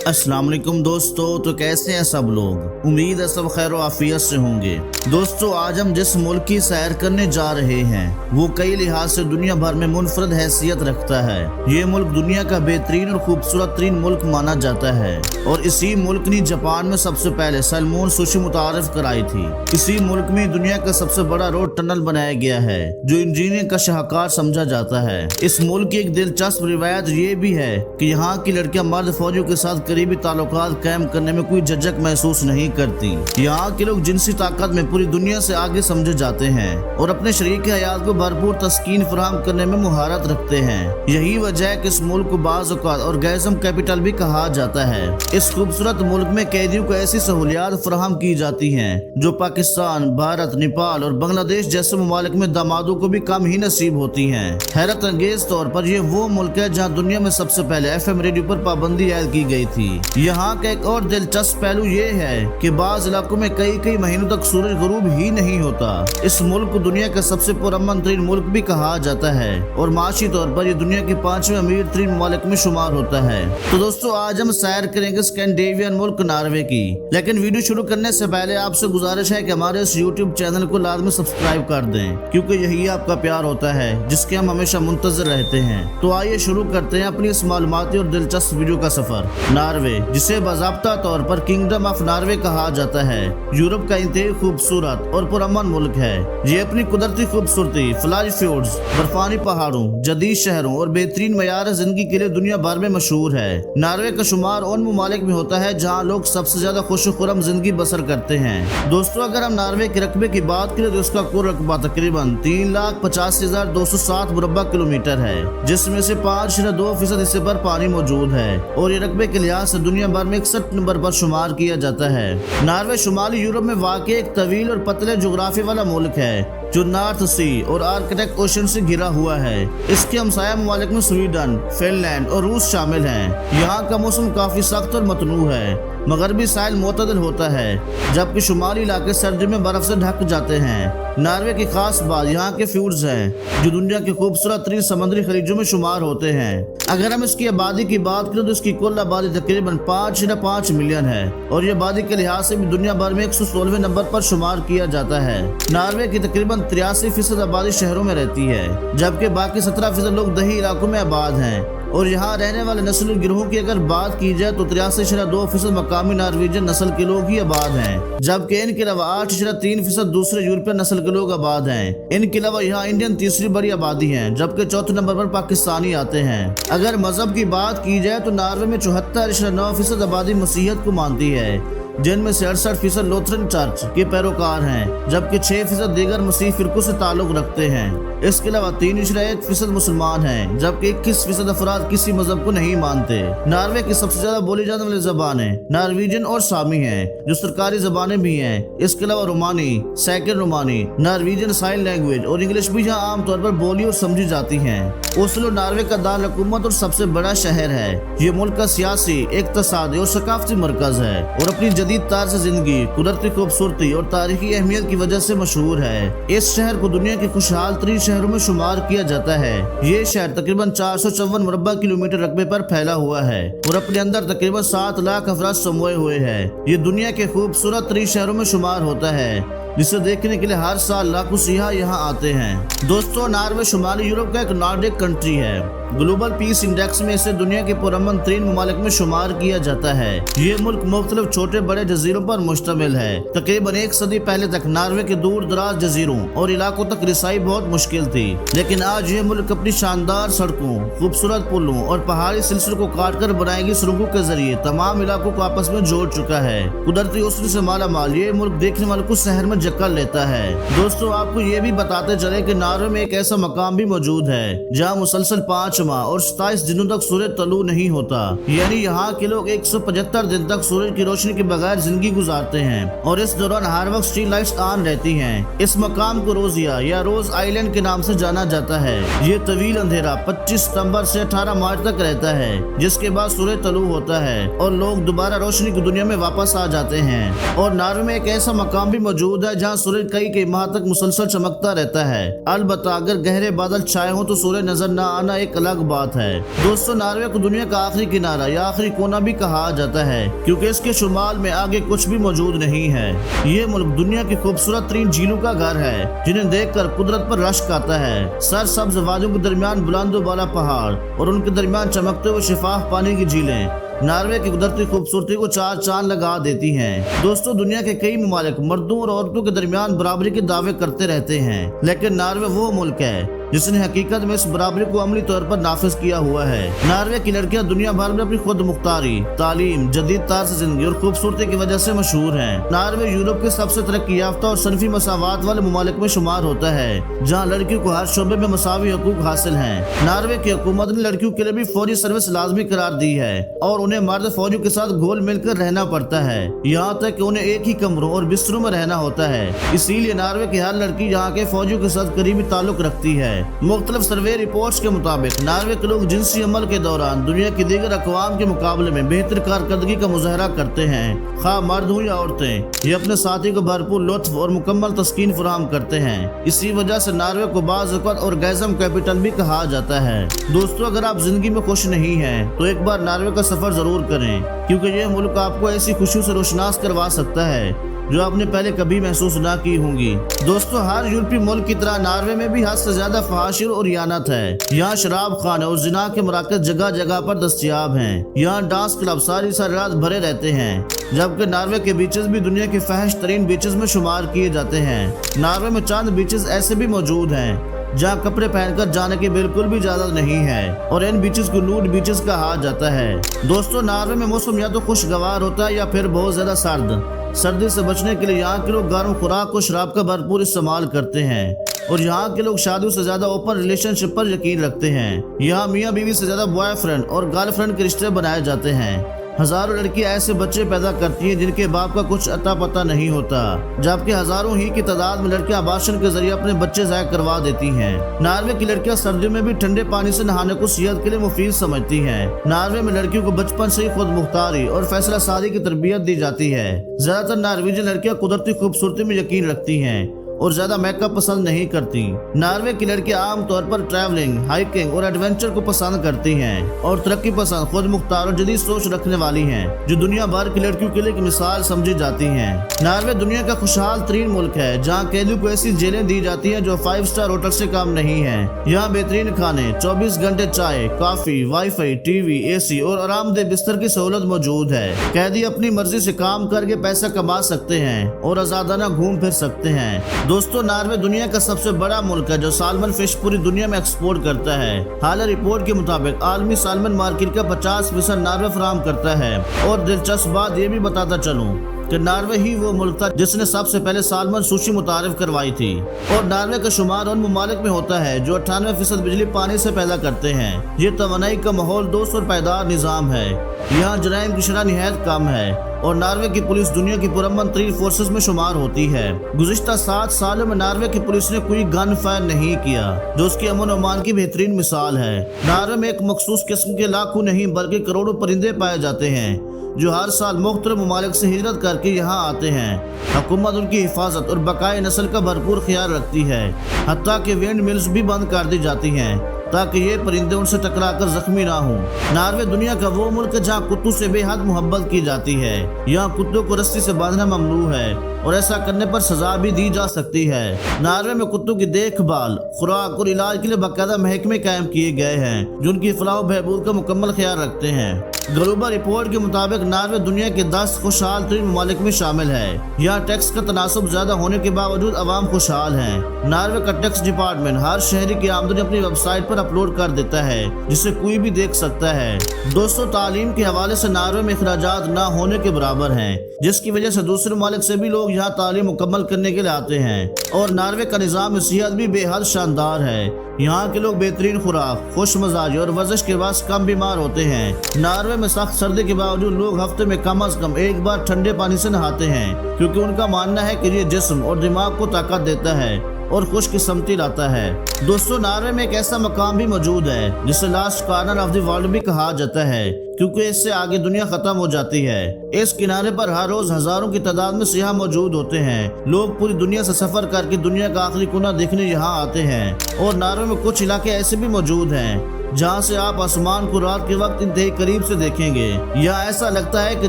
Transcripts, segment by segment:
अस्सलाम वालेकुम दोस्तों, तो कैसे हैं सब लोग। उम्मीद है सब खैर व आफियत से होंगे। दोस्तों, आज हम जिस मुल्क की सैर करने जा रहे हैं वो कई लिहाज से दुनिया भर में मुनफरद हैसियत रखता है। ये मुल्क दुनिया का बेहतरीन और खूबसूरत तरीन मुल्क माना जाता है और इसी मुल्क ने जापान में सबसे पहले सैल्मोन सुशी मुतारफ कराई थी। इसी मुल्क में दुनिया का सबसे बड़ा रोड टनल बनाया गया है जो इंजीनियरिंग का शाहकार समझा जाता है। इस मुल्क की एक दिलचस्प रिवायत ये भी है कि यहाँ की लड़कियां मर्द फौजियों के साथ करीबी ताल्लुकात कायम करने में कोई झिझक महसूस नहीं करती। यहाँ के लोग जिनसी ताकत में पूरी दुनिया से आगे समझे जाते हैं और अपने शरीक हयात को भरपूर तस्कीन फराहम करने में मुहारत रखते हैं। यही वजह है कि इस मुल्क को बाज़ औक़ात ऑर्गेज़म कैपिटल भी कहा जाता है। इस खूबसूरत मुल्क में कैदियों को ऐसी सहूलियात फराहम की जाती हैं जो पाकिस्तान, भारत, नेपाल और बांग्लादेश जैसे ममालिक में दामादों को भी कम ही नसीब होती हैं। हैरत अंगेज तौर पर ये वो मुल्क है जहाँ दुनिया में सबसे पहले FM रेडियो पर पाबंदी आयद की गई थी। यहाँ का एक और दिलचस्प पहलू ये है कि बाज़ इलाकों में कई महीनों तक सूरज गुरूब ही नहीं होता। इस मुल्क को दुनिया का सबसे पुरअमन तरीन मुल्क भी कहा जाता है और माशी तौर पर ये दुनिया के 5वें अमीर तरीन ममालिक में शुमार होता है। तो दोस्तों, आज हम सैर करेंगे स्कैंडिनेवियन मुल्क नॉर्वे की। लेकिन वीडियो शुरू करने से पहले आपसे गुजारिश है कि हमारे इस YouTube चैनल को लाजमी सब्सक्राइब कर दें, क्योंकि यही आपका प्यार होता है जिसके हम हमेशा मुंतजर रहते हैं। तो आइए शुरू करते हैं अपनी इस मालूमाती और दिलचस्प वीडियो का सफर। नॉर्वे, जिसे बाज़ाब्ता तौर पर किंगडम ऑफ नॉर्वे कहा जाता है, यूरोप का इंतहाई खूबसूरत और पुरअमन मुल्क है। ये अपनी कुदरती खूबसूरती, फ्लाई फ्यूड्स, बर्फानी पहाड़ों, जदीद शहरों और बेहतरीन मयार जिंदगी के लिए दुनिया भर में मशहूर है। नॉर्वे का शुमार उन ममालिक में होता है जहाँ लोग सबसे ज्यादा खुशखुरम जिंदगी बसर करते हैं। दोस्तों, अगर हम नॉर्वे के रकबे की बात करें तो उसका कुल रकबा तकरीबन 3,85,207 मुरब्बा किलोमीटर है, जिसमें से 5.2% हिस्से पर पानी मौजूद है और ये रकबे के लिहाज से दुनिया भर में 61 नंबर पर शुमार किया जाता है। नॉर्वे शुमाली यूरोप में वाक़ एक तवील और पतले जोग्राफी वाला मुल्क है जो नॉर्थ सी और आर्कटिक ओशन से घिरा हुआ है। इसके हमसाया ममालिक में स्वीडन, फिनलैंड और रूस शामिल हैं। यहाँ का मौसम काफी सख्त और मतनू है। मगरबी साहिल मोतदल होता है जबकि शुमाली इलाके सर्दी में बर्फ से ढक जाते हैं। नॉर्वे की खास बात यहाँ के फ्यूड्स हैं जो दुनिया के खूबसूरत तरीन समुद्री खलीजों में शुमार होते हैं। अगर हम इसकी आबादी की बात करें तो इसकी कुल आबादी तकरीबन 5.5 मिलियन है और ये आबादी के लिहाज से भी दुनिया भर में 116वें नंबर पर शुमार किया जाता है। नॉर्वे की तकरीबन 83% आबादी शहरों में रहती है, जबकि बाकी 17% लोग दही इलाकों में आबाद हैं। और यहाँ रहने वाले नस्ली गिरोहों की अगर बात की जाए तो 83.2% मकामी नॉर्वेजियन नस्ल के लोग ही आबाद हैं, जबकि इनके अलावा 8.3% दूसरे यूरोपियन नस्ल के लोग आबाद हैं। इनके अलावा यहाँ इंडियन तीसरी बड़ी आबादी है, जबकि चौथे नंबर पर पाकिस्तानी आते हैं। अगर मजहब की बात की जाए तो नॉर्वे में 74.9% आबादी मसीहत को मानती है, जिनमें से 68% लोथरन चर्च के पैरोकार हैं, जबकि 6% दीगर मसीह फिरकों से ताल्लुक रखते हैं। इसके अलावा 3.1% मुसलमान हैं, जबकि 21% अफराद किसी मजहब को नहीं मानते। नॉर्वे की सबसे ज्यादा बोली जाने वाली जबानें नॉर्वेजियन और सामी हैं, जो सरकारी जबानें भी हैं। इसके अलावा रोमानी, सेकंड रोमानी, नॉर्वेजियन साइन लैंग्वेज और इंग्लिश भी यहाँ आमतौर पर बोली और समझी जाती हैं। ओस्लो नॉर्वे का दार हुकूमत और सबसे बड़ा शहर है। ये मुल्क का सियासी, इक़्तिसादी और सकाफती मरकज है और अपनी जदीद तर्ज जिंदगी, कुदरती खूबसूरती और तारीखी अहमियत की वजह से मशहूर है। इस शहर को दुनिया के खुशहाल तरीन शहरों में शुमार किया जाता है। ये शहर तकरीबन 454 मुरब्बा किलोमीटर रकबे पर फैला हुआ है और अपने अंदर तकरीबन 7 लाख अफराद समोए हुए हैं। ये दुनिया के खूबसूरत तरीन शहरों में शुमार होता है, जिसे देखने के लिए हर साल लाखों सियाह यहाँ आते हैं। दोस्तों, नॉर्वे शुमाली यूरोप का एक नॉर्डिक कंट्री है। ग्लोबल पीस इंडेक्स में इसे दुनिया के पुरअमन तरीन ममालिक में शुमार किया जाता है। ये मुल्क मुख्तलिफ छोटे बड़े जजीरों पर मुश्तमिल है। तकरीबन 1 सदी पहले तक नॉर्वे के दूर दराज जजीरों और इलाकों तक रिसाई बहुत मुश्किल थी, लेकिन आज ये मुल्क अपनी शानदार सड़कों, खूबसूरत पुलों और पहाड़ी सिलसिलों को काट कर बनाई गई सुरंगों के जरिए तमाम इलाकों को आपस में जोड़ चुका है। कुदरती हुस्न से माला माल ये मुल्क देखने वालों को शहर में जक्कर लेता है। दोस्तों, आपको ये भी बताते चले कि नॉर्वे में एक ऐसा मकाम भी मौजूद है जहाँ मुसलसल 5 माह और 27 दिनों तक सूरज तलू नहीं होता। यानी यहाँ के लोग 175 दिन तक सूरज की रोशनी के बगैर जिंदगी गुजारते हैं और इस दौरान हर वक्त स्ट्रीट लाइट्स ऑन रहती हैं। इस मकाम को रोजिया या रोज आइलैंड के नाम से जाना जाता है। ये तवील अंधेरा 25 सितंबर से 18 मार्च तक रहता है, जिसके बाद सूरज तलू होता है और लोग दोबारा रोशनी की दुनिया में वापस आ जाते हैं। और नॉर्वे में एक ऐसा मकाम भी मौजूद है जहाँ सूरज कई माह तक मुसलसल चमकता रहता है। अलबत्ता अगर गहरे बादल छाए हो तो सूरज नजर न आना एक अलग अलग बात है। दोस्तों, नॉर्वे को दुनिया का आखिरी किनारा या आखिरी कोना भी कहा जाता है क्योंकि इसके शुमाल में आगे कुछ भी मौजूद नहीं है। ये मुल्क दुनिया की खूबसूरत 3 झीलों का घर है जिन्हें देखकर कुदरत पर रश्क आता है। सरसब्ज वादियों के दरमियान बुलंद बाला पहाड़ और उनके दरमियान चमकते हुए शफाफ पानी की झीलें नॉर्वे की कुदरती खूबसूरती को 4 चांद लगा देती हैं। दोस्तों, दुनिया के कई ममालिक मर्दों और औरतों के दरमियान बराबरी के दावे करते रहते हैं, लेकिन नॉर्वे वो मुल्क है जिसने हकीकत में इस बराबरी को अमली तौर पर नाफिज किया हुआ है। नॉर्वे की लड़कियां दुनिया भर में अपनी खुद मुख्तारी, तालीम, जदीद तर्ज जिंदगी और खूबसूरती की वजह से मशहूर है। नॉर्वे यूरोप के सबसे तरक्की याफ्ता और सनफी मसावात वाले ममालिक में शुमार होता है, जहाँ लड़कियों को हर शोबे में मसावी हकूक हासिल हैं। नॉर्वे की हुकूमत ने लड़कियों के लिए भी फौजी सर्विस लाजमी करार दी है और उन्हें मर्द फौजियों के साथ घोल मिलकर रहना पड़ता है, यहाँ तक कि उन्हें एक ही कमरों और बिस्तरों में रहना होता है। इसीलिए नॉर्वे की हर लड़की यहाँ के फौजियों के साथ करीबी ताल्लुक रखती है। मुख्तलिफ सर्वे रिपोर्ट्स के मुताबिक नॉर्वे के लोग जिनसी अमल के दौरान दुनिया की दीगर अक़वाम के मुकाबले में बेहतर कारकर्दगी का मुजाहरा करते हैं। खा मर्द हो या औरतें, ये अपने साथी को भरपूर लुत्फ और मुकम्मल तस्कीन फराहम करते हैं। इसी वजह से नॉर्वे को बाज़ औक़ात ऑर्गेज़म कैपिटल भी कहा जाता है। दोस्तों, अगर आप जिंदगी में खुश नहीं हैं तो एक बार नॉर्वे का सफर जरूर करें, क्योंकि यह मुल्क आपको ऐसी खुशियों से रोशनास करवा सकता है जो आपने पहले कभी महसूस ना की होंगी। दोस्तों, हर यूरोपीय मुल्क की तरह नॉर्वे में भी हद से ज्यादा फहाशी और यानत है। यहाँ शराब खाने और जिना के मराकज़ जगह जगह पर दस्तयाब हैं। यहाँ डांस क्लब सारी रात भरे रहते हैं, जबकि नॉर्वे के बीचेस भी दुनिया के फहश तरीन बीचेस में शुमार किए जाते हैं। नॉर्वे में चंद बीचेस ऐसे भी मौजूद हैं जहाँ कपड़े पहनकर जाने की बिल्कुल भी इजाजत नहीं है और इन बीचेस को नूड बीचेस कहा जाता है। दोस्तों, नॉर्वे में मौसम या तो खुशगवार होता है या फिर बहुत ज्यादा सर्द। सर्दी से बचने के लिए यहाँ के लोग गर्म खुराक और शराब का भरपूर इस्तेमाल करते हैं और यहाँ के लोग शादियों से ज्यादा ओपन रिलेशनशिप पर यकीन रखते हैं। यहाँ मियाँ बीवी से ज्यादा बॉयफ्रेंड और गर्लफ्रेंड के रिश्ते बनाए जाते हैं। हजारों लड़कियां ऐसे बच्चे पैदा करती हैं जिनके बाप का कुछ अता पता नहीं होता, जबकि हजारों ही की तादाद में लड़कियां अबार्शन के जरिए अपने बच्चे ज़ाया करवा देती हैं। नॉर्वे की लड़कियां सर्दियों में भी ठंडे पानी से नहाने को सेहत के लिए मुफीद समझती हैं। नॉर्वे में लड़कियों को बचपन से ही खुद मुख्तारी और फैसला सादी की तरबियत दी जाती है। ज्यादातर नॉर्वेजियन लड़कियां कुदरती खूबसूरती में यकीन रखती हैं और ज्यादा मेकअप पसंद नहीं करती। नॉर्वे की लड़कियां आमतौर पर ट्रैवलिंग, हाइकिंग और एडवेंचर को पसंद करती हैं और तरक्की पसंद, खुद मुख्तार और जदीद सोच रखने वाली हैं, जो दुनिया भर की लड़कियों के लिए एक मिसाल समझी जाती हैं। नॉर्वे दुनिया का खुशहाल तरीन मुल्क है, जहाँ कैदियों को ऐसी जेलें दी जाती हैं जो 5 स्टार होटल से कम नहीं है। यहाँ बेहतरीन खाने, 24 घंटे चाय, कॉफी, वाईफाई, टीवी, एसी और आरामदेह बिस्तर की सहूलत मौजूद है। कैदी अपनी मर्जी से काम करके पैसा कमा सकते हैं और आजादाना घूम फिर सकते हैं। दोस्तों, नॉर्वे दुनिया का सबसे बड़ा मुल्क है जो सालमन फिश पूरी दुनिया में एक्सपोर्ट करता है। हाल रिपोर्ट के मुताबिक आलमी सालमन मार्केट का 50% नॉर्वे फराहम करता है। और दिलचस्प बात ये भी बताता चलूं कि नॉर्वे ही वो मुल्क था जिसने सबसे पहले सालमन सुशी मुतारिफ करवाई थी। और नॉर्वे का शुमार उन ममालिक में होता है जो 98% बिजली पानी से पैदा करते हैं। ये तवानाई का माहौल दोस्त और पायदार निज़ाम है। यहाँ जराइम की शरह निहायत कम है और नॉर्वे की पुलिस दुनिया की पुरअमन तरीन फोर्सेस में शुमार होती है। गुज़िश्ता 7 सालों में नॉर्वे की पुलिस ने कोई गन फायर नहीं किया, जो उसके अमन अमान की बेहतरीन मिसाल है। नॉर्वे में एक मखसूस किस्म के लाखों नहीं बल्कि करोड़ों परिंदे पाए जाते हैं जो हर साल मुख्तलिफ ममालिक से हिजरत करके यहाँ आते हैं। हुकूमत उनकी हिफाजत और बकाए नस्ल का भरपूर ख्याल रखती है, हत्ता कि विंड मिल्स भी बंद कर दी जाती हैं ताकि ये परिंदे उनसे टकराकर जख्मी ना हों। नॉर्वे दुनिया का वो मुल्क है जहाँ कुत्तों से बेहद मोहब्बत की जाती है। यहाँ कुत्तों को रस्सी से बांधना ममनू है और ऐसा करने पर सजा भी दी जा सकती है। नॉर्वे में कुत्तों की देखभाल, खुराक और इलाज के लिए बाकायदा महकमे कायम किए गए हैं जो उनकी फलाह बहबूद का मुकम्मल ख्याल रखते हैं। ग्लोबल रिपोर्ट के मुताबिक नॉर्वे दुनिया के 10 खुशहाल तरीन ममालिक में शामिल है। यहाँ टैक्स का तनासब ज्यादा होने के बावजूद अवाम खुशहाल हैं। नॉर्वे का टैक्स डिपार्टमेंट हर शहरी की आमदनी अपनी वेबसाइट पर अपलोड कर देता है, जिसे कोई भी देख सकता है। दोस्तों, तालीम के हवाले से नॉर्वे में अखराजात ना होने के बराबर हैं, जिसकी वजह से दूसरे ममालिक से भी लोग यहाँ तालीम मुकम्मल करने के लिए आते हैं। और नॉर्वे का निज़ाम सेहत भी बेहद शानदार है। यहाँ के लोग बेहतरीन खुराक, खुश मजाजी और वर्जिश के बाद कम बीमार होते हैं। नॉर्वे में सख्त सर्दी के बावजूद लोग हफ्ते में कम अज कम एक बार ठंडे पानी से नहाते हैं, क्योंकि उनका मानना है कि ये जिस्म और दिमाग को ताकत देता है और खुशकिस्मती लाता है। दोस्तों, नॉर्वे में एक ऐसा मकाम भी मौजूद है जिसे last corner of the world भी कहा जाता है, क्योंकि इससे आगे दुनिया खत्म हो जाती है। इस किनारे पर हर रोज हजारों की तादाद में सियाह मौजूद होते हैं। लोग पूरी दुनिया से सफर करके दुनिया का आखिरी कोना देखने यहाँ आते हैं। और नॉर्वे में कुछ इलाके ऐसे भी मौजूद हैं जहाँ से आप आसमान को रात के वक्त इंतहाई करीब से देखेंगे। यह ऐसा लगता है कि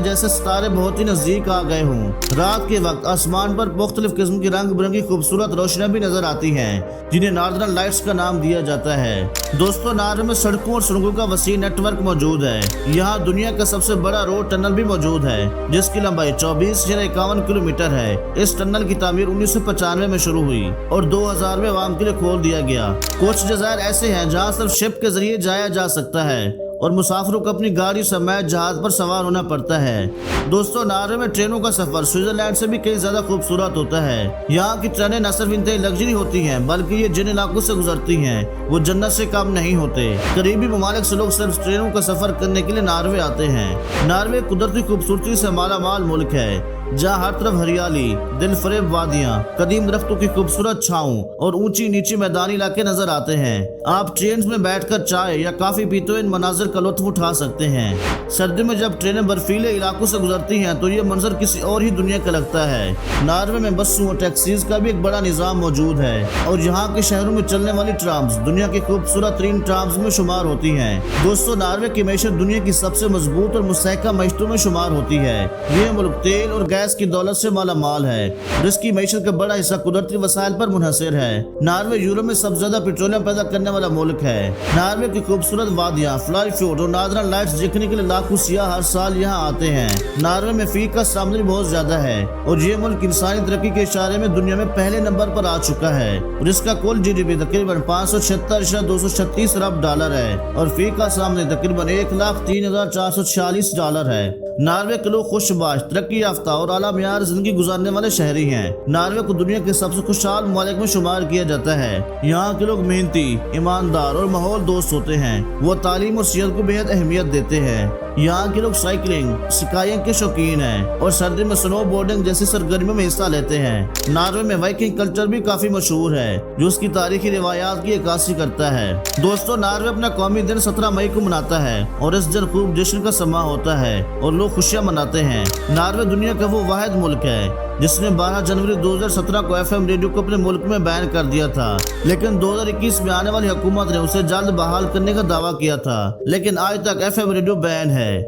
जैसे सितारे बहुत ही नजदीक आ गए हों। रात के वक्त आसमान पर मुख्तलिफ किस्म की रंग बिरंगी खूबसूरत रोशनियां भी नजर आती हैं, जिन्हें नॉर्दर्न लाइट्स का नाम दिया जाता है। दोस्तों, नॉर्वे में सड़कों और सुरंगों का वसीह नेटवर्क मौजूद है। यहाँ दुनिया का सबसे बड़ा रोड टनल भी मौजूद है, जिसकी लंबाई 24,51 किलोमीटर है। इस टनल की तामीर 1995 में शुरू हुई और 2000 में आवाम के लिए खोल दिया गया। कुछ जज़ायर ऐसे हैं जहाँ सिर्फ शिप के जरिए जाया जा सकता है और मुसाफिरों को अपनी गाड़ी समेत जहाज पर सवार होना पड़ता है। दोस्तों, नॉर्वे में ट्रेनों का सफर स्विट्जरलैंड से भी कई ज्यादा खूबसूरत होता है। यहाँ की ट्रेनें न सिर्फ इंतहाई लग्जरी होती हैं, बल्कि ये जिन इलाकों से गुजरती हैं वो जन्नत से कम नहीं होते। करीबी ममालिक से लोग सिर्फ ट्रेनों का सफर करने के लिए नॉर्वे आते हैं। नॉर्वे कुदरती खूबसूरती से माला माल मुल्क है, जहाँ हर तरफ हरियाली, दिलफरेब वादियाँ, कदीम दरख्तों की खूबसूरत छाँव और ऊंची नीची मैदानी इलाके नजर आते हैं। आप ट्रेन में बैठकर चाय या कॉफी पीते हुए इन मनाजिर का लुत्फ उठा सकते हैं। सर्दी में जब ट्रेनें बर्फीले इलाकों से गुजरती हैं तो ये मंजर किसी और ही दुनिया का लगता है। नॉर्वे में बसों और टैक्सीज का भी एक बड़ा निजाम मौजूद है और यहाँ के शहरों में चलने वाली ट्राम्स दुनिया की खूबसूरत तरीन ट्राम्स में शुमार होती हैं। दोस्तों, नॉर्वे की मैशत दुनिया की सबसे मजबूत और मुस्तहकम मैशतों में शुमार होती है। ये मुल्क तेल और गैस की दौलत से माला माल है, जिसकी मैशत का बड़ा हिस्सा कुदरती वसाइल पर मुनहसर है। नॉर्वे यूरोप में सबसे ज्यादा पेट्रोलियम पैदा करने वाला मुल्क है। नॉर्वे की खूबसूरत वादियाँ, फ्लाई फ्यूट और नॉर्दर्न लाइट्स देखने के लिए लाखों सियाह हर साल यहाँ आते हैं। नॉर्वे में फी का सामने बहुत ज्यादा है और ये मुल्क इंसानी तरक्की के इशारे में दुनिया में पहले नंबर पर आ चुका है और इसका कुल GDP तकरीबन 576.236 अरब डॉलर है और फी का सामने तकरीबन 1,03,446 डॉलर है। नॉर्वे के लोग खुशबाश, तरक्की याफ्ता और आला मियार जिंदगी गुजारने वाले शहरी हैं। नॉर्वे को दुनिया के सबसे खुशहाल ममालिक में शुमार किया जाता है। यहाँ के लोग मेहनती, ईमानदार और माहौल दोस्त होते हैं। वो तालीम और सेहत को बेहद अहमियत देते हैं। यहाँ के लोग साइकिलिंग, स्काइंग के शौकीन हैं और सर्दी में स्नो बोर्डिंग जैसी सरगर्मियों में हिस्सा लेते हैं। नॉर्वे में वाइकिंग कल्चर भी काफी मशहूर है, जो उसकी तारीखी रिवायात की अक्कासी करता है। दोस्तों, नॉर्वे अपना कौमी दिन 17 मई को मनाता है और इस दिन खूब जश्न का समा होता है और लोग खुशियाँ मनाते हैं। नॉर्वे दुनिया का वो वाहिद मुल्क है जिसने 12 जनवरी 2017 को FM रेडियो को अपने मुल्क में बैन कर दिया था, लेकिन 2021 में आने वाली हुकूमत ने उसे जल्द बहाल करने का दावा किया था, लेकिन आज तक FM रेडियो बैन है।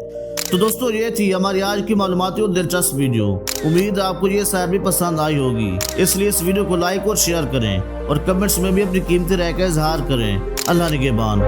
तो दोस्तों, ये थी हमारी आज की मालूमाती और दिलचस्प वीडियो। उम्मीद आपको ये सैर भी पसंद आई होगी, इसलिए इस वीडियो को लाइक और शेयर करें और कमेंट्स में भी अपनी कीमती राय का इजहार करें। अल्लाह निगहबान।